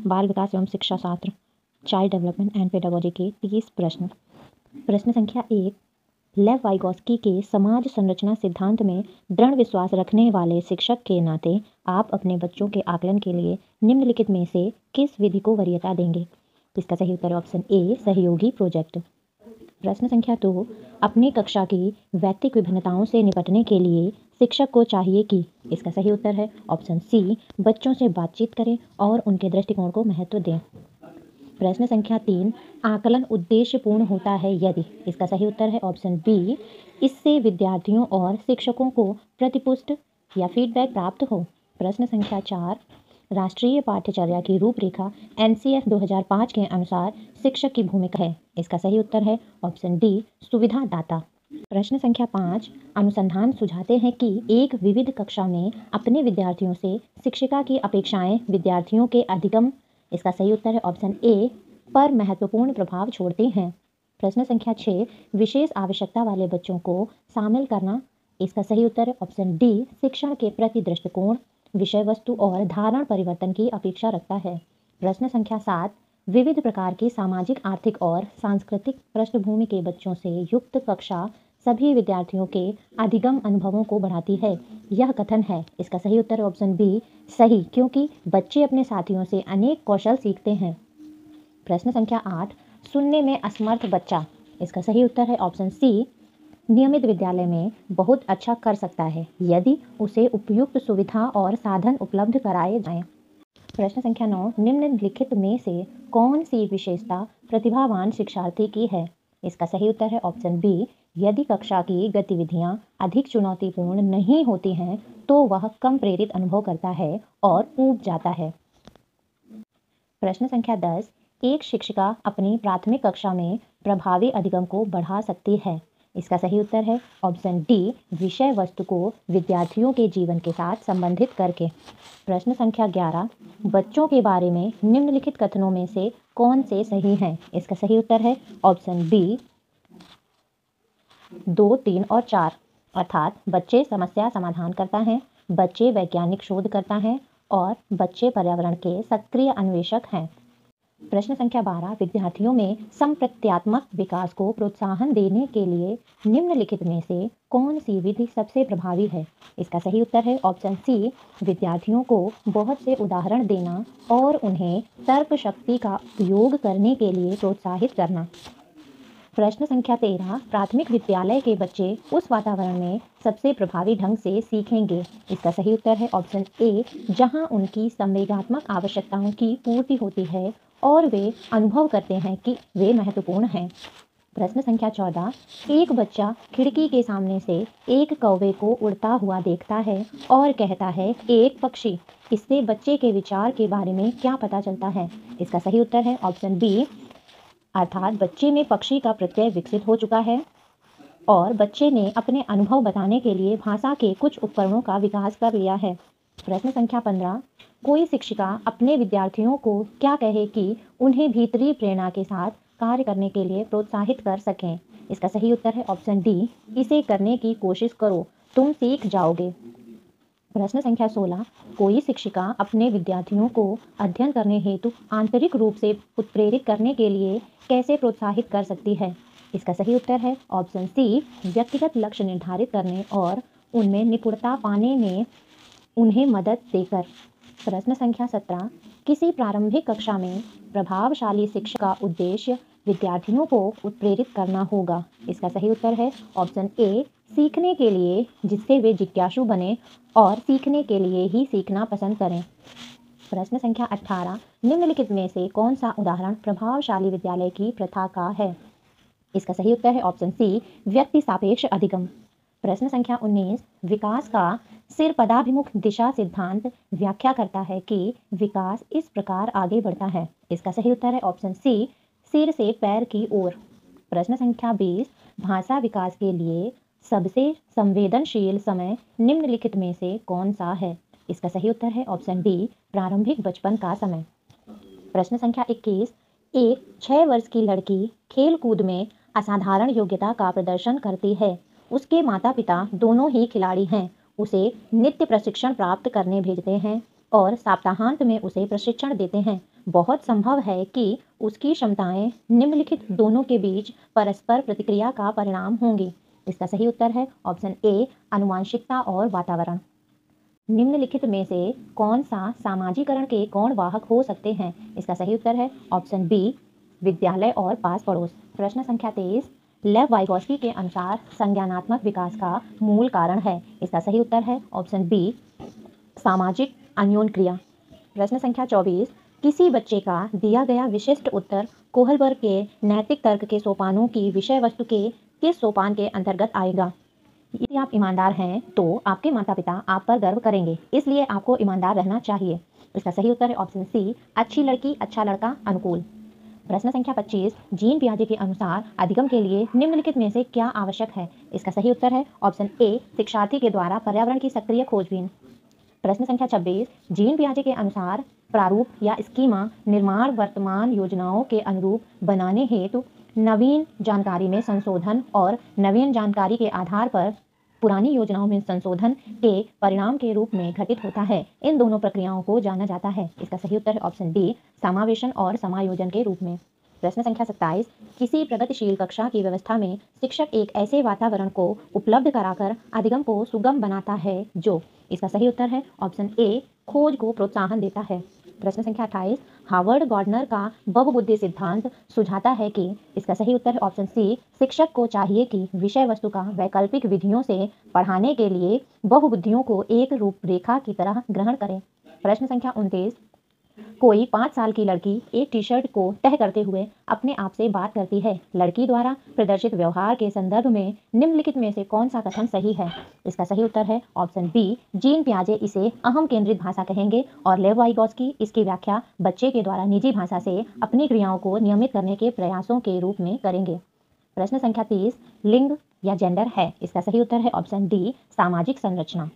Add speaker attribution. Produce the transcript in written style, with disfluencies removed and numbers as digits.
Speaker 1: बाल विकास एवं शिक्षा शास्त्र चाइल्ड डेवलपमेंट एंड पेडागोजी के 30 प्रश्न। प्रश्न संख्या 1, लेव वाइगोस्की के समाज संरचना सिद्धांत में दृढ़ विश्वास रखने वाले शिक्षक के नाते आप अपने बच्चों के आकलन के लिए निम्नलिखित में से किस विधि को वरीयता देंगे? इसका सही उत्तर है ऑप्शन ए, सहयोगी प्रोजेक्ट। प्रश्न संख्या 2, अपनी कक्षा की व्यक्तिक विभिन्नताओं से निपटने के लिए शिक्षक को चाहिए कि? इसका सही उत्तर है ऑप्शन सी, बच्चों से बातचीत करें और उनके दृष्टिकोण को महत्व दें। प्रश्न संख्या 3, आकलन उद्देश्यपूर्ण होता है यदि? इसका सही उत्तर है ऑप्शन बी, इससे विद्यार्थियों और शिक्षकों को प्रतिपुष्ट या फीडबैक प्राप्त हो। प्रश्न संख्या 4, राष्ट्रीय पाठ्यचर्या की रूपरेखा NCF 2005 के अनुसार शिक्षक की भूमिका है। इसका सही उत्तर है ऑप्शन डी, सुविधादाता। प्रश्न संख्या 5, अनुसंधान सुझाते हैं कि एक विविध कक्षा में अपने विद्यार्थियों से शिक्षिका की अपेक्षाएं विद्यार्थियों के अधिगम, इसका सही उत्तर है ऑप्शन ए, पर महत्वपूर्ण प्रभाव छोड़ती हैं। प्रश्न संख्या 6, विशेष आवश्यकता वाले बच्चों को शामिल करना, इसका सही उत्तर है ऑप्शन डी, शिक्षण के प्रति दृष्टिकोण, विषय वस्तु और धारणा परिवर्तन की अपेक्षा रखता है। प्रश्न संख्या 7, विविध प्रकार की सामाजिक, आर्थिक और सांस्कृतिक पृष्ठभूमि के बच्चों से युक्त कक्षा सभी विद्यार्थियों के अधिगम अनुभवों को बढ़ाती है। यह कथन है। इसका सही उत्तर ऑप्शन बी, सही, क्योंकि बच्चे अपने साथियों से अनेक कौशल सीखते हैं। प्रश्न संख्या 8, सुनने में असमर्थ बच्चा, इसका सही उत्तर है ऑप्शन सी, नियमित विद्यालय में बहुत अच्छा कर सकता है यदि उसे उपयुक्त सुविधा और साधन उपलब्ध कराए जाएं। प्रश्न संख्या 9, निम्नलिखित में से कौन सी विशेषता प्रतिभावान शिक्षार्थी की है? इसका सही उत्तर है ऑप्शन बी, यदि कक्षा की गतिविधियां अधिक चुनौतीपूर्ण नहीं होती हैं तो वह कम प्रेरित अनुभव करता है और ऊब जाता है। प्रश्न संख्या 10, एक शिक्षिका अपनी प्राथमिक कक्षा में प्रभावी अधिगम को बढ़ा सकती है। इसका सही उत्तर है ऑप्शन डी, विषय वस्तु को विद्यार्थियों के जीवन के साथ संबंधित करके। प्रश्न संख्या 11, बच्चों के बारे में निम्नलिखित कथनों में से कौन से सही हैं? इसका सही उत्तर है ऑप्शन बी, 2, 3 और 4, अर्थात बच्चे समस्या समाधान करता है, बच्चे वैज्ञानिक शोध करता है और बच्चे पर्यावरण के सक्रिय अन्वेषक हैं। प्रश्न संख्या 12, विद्यार्थियों में संप्रत्यात्मक विकास को प्रोत्साहन देने के लिए निम्नलिखित में से कौन सी विधि सबसे प्रभावी है? इसका सही उत्तर है ऑप्शन सी, विद्यार्थियों को बहुत से उदाहरण देना और उन्हें तर्क शक्ति का उपयोग करने के लिए प्रोत्साहित करना। प्रश्न संख्या 13, प्राथमिक विद्यालय के बच्चे उस वातावरण में सबसे प्रभावी ढंग से सीखेंगे। इसका सही उत्तर है ऑप्शन ए, जहां उनकी संवेगात्मक आवश्यकताओं की पूर्ति होती है और वे अनुभव करते हैं कि वे महत्वपूर्ण हैं। प्रश्न संख्या 14, एक बच्चा खिड़की के सामने से एक कौवे को उड़ता हुआ देखता है और कहता है एक पक्षी, इससे बच्चे के विचार के बारे में क्या पता चलता है? इसका सही उत्तर है ऑप्शन बी, अर्थात बच्चे में पक्षी का प्रत्यय विकसित हो चुका है और बच्चे ने अपने अनुभव बताने के लिए भाषा के कुछ उपकरणों का विकास कर लिया है। प्रश्न संख्या 15, कोई शिक्षिका अपने विद्यार्थियों को क्या कहे कि उन्हें भीतरी प्रेरणा के साथ कार्य करने के लिए प्रोत्साहित कर सकें? इसका सही उत्तर है ऑप्शन डी, इसे करने की कोशिश करो, तुम सीख जाओगे। प्रश्न संख्या 16, कोई शिक्षिका अपने विद्यार्थियों को अध्ययन करने हेतु आंतरिक रूप से उत्प्रेरित करने के लिए कैसे प्रोत्साहित कर सकती है? इसका सही उत्तर है ऑप्शन सी, व्यक्तिगत लक्ष्य निर्धारित करने और उनमें निपुणता पाने में उन्हें मदद देकर। प्रश्न संख्या 17, किसी प्रारंभिक कक्षा में प्रभावशाली शिक्षक का उद्देश्य विद्यार्थियों को उत्प्रेरित करना होगा। इसका सही उत्तर है ऑप्शन ए, सीखने के लिए जिससे वे जिज्ञासु बने और सीखने के लिए ही सीखना पसंद करें। प्रश्न संख्या 18, निम्नलिखित में से कौन सा उदाहरण प्रभावशाली विद्यालय की प्रथा का है? इसका सही उत्तर है ऑप्शन सी, व्यक्ति सापेक्ष अधिगम। प्रश्न संख्या 19, विकास का सिर पदाभिमुख दिशा सिद्धांत व्याख्या करता है कि विकास इस प्रकार आगे बढ़ता है। इसका सही उत्तर है ऑप्शन सी, सिर से पैर की ओर। प्रश्न संख्या 20, भाषा विकास के लिए सबसे संवेदनशील समय निम्नलिखित में से कौन सा है? इसका सही उत्तर है ऑप्शन डी, प्रारंभिक बचपन का समय। प्रश्न संख्या 21, एक 6 वर्ष की लड़की खेल कूद में असाधारण योग्यता का प्रदर्शन करती है। उसके माता पिता दोनों ही खिलाड़ी हैं। उसे नित्य प्रशिक्षण प्राप्त करने भेजते हैं। और सप्ताहांत में उसे प्रशिक्षण देते हैं। बहुत संभव है कि उसकी क्षमताएं निम्नलिखित दोनों के बीच परस्पर प्रतिक्रिया का परिणाम होंगी। इसका सही उत्तर है ऑप्शन ए, आनुवंशिकता और वातावरण। निम्नलिखित में से कौन सा सामाजिकरण के गौण वाहक हो सकते हैं? इसका सही उत्तर है ऑप्शन बी, विद्यालय और पास पड़ोस। प्रश्न संख्या 23, लेव वाइगोस्की के अनुसार संज्ञानात्मक विकास का मूल कारण है। इसका सही उत्तर है ऑप्शन बी, सामाजिक अन्योन्क्रिया। प्रश्न संख्या 24, किसी बच्चे का दिया गया विशिष्ट उत्तर कोहलबर्ग के नैतिक तर्क के सोपानों की विषय वस्तु के किस सोपान के अंतर्गत आएगा? यदि आप ईमानदार हैं तो आपके माता पिता आप पर गर्व करेंगे, इसलिए आपको ईमानदार रहना चाहिए। इसका सही उत्तर है ऑप्शन सी, अच्छी लड़की अच्छा लड़का अनुकूल। प्रश्न संख्या 25, जीन पियाजे के अनुसार अधिगम के लिए निम्नलिखित में से क्या आवश्यक है? इसका सही उत्तर है ऑप्शन ए, शिक्षार्थी के द्वारा पर्यावरण की सक्रिय खोजबीन। प्रश्न संख्या 26, जीन पियाजे के अनुसार प्रारूप या स्कीमा निर्माण वर्तमान योजनाओं के अनुरूप बनाने हेतु नवीन जानकारी में संशोधन और नवीन जानकारी के आधार पर पुरानी योजनाओं में संशोधन के परिणाम के रूप में घटित होता है। इन दोनों प्रक्रियाओं को जाना जाता है। इसका सही उत्तर है ऑप्शन डी, समावेशन और समायोजन के रूप में। प्रश्न संख्या 27, किसी प्रगतिशील कक्षा की व्यवस्था में शिक्षक एक ऐसे वातावरण को उपलब्ध कराकर अधिगम को सुगम बनाता है जो, इसका सही उत्तर है ऑप्शन ए, खोज को प्रोत्साहन देता है। प्रश्न संख्या 28, हार्वर्ड गार्डनर का बहुबुद्धि सिद्धांत सुझाता है कि, इसका सही उत्तर है ऑप्शन सी, शिक्षक को चाहिए कि विषय वस्तु का वैकल्पिक विधियों से पढ़ाने के लिए बहुबुद्धियों को एक रूपरेखा की तरह ग्रहण करें। प्रश्न संख्या 29, कोई 5 साल की लड़की एक टी शर्ट को तह करते हुए अपने आप से बात करती है। लड़की द्वारा प्रदर्शित व्यवहार के संदर्भ में निम्नलिखित में से कौन सा कथन सही है? इसका सही उत्तर है ऑप्शन बी, जीन पियाजे इसे अहम केंद्रित भाषा कहेंगे और लेव वाइगोस्की इसकी व्याख्या बच्चे के द्वारा निजी भाषा से अपनी क्रियाओं को नियमित करने के प्रयासों के रूप में करेंगे। प्रश्न संख्या 30, लिंग या जेंडर है। इसका सही उत्तर है ऑप्शन डी, सामाजिक संरचना।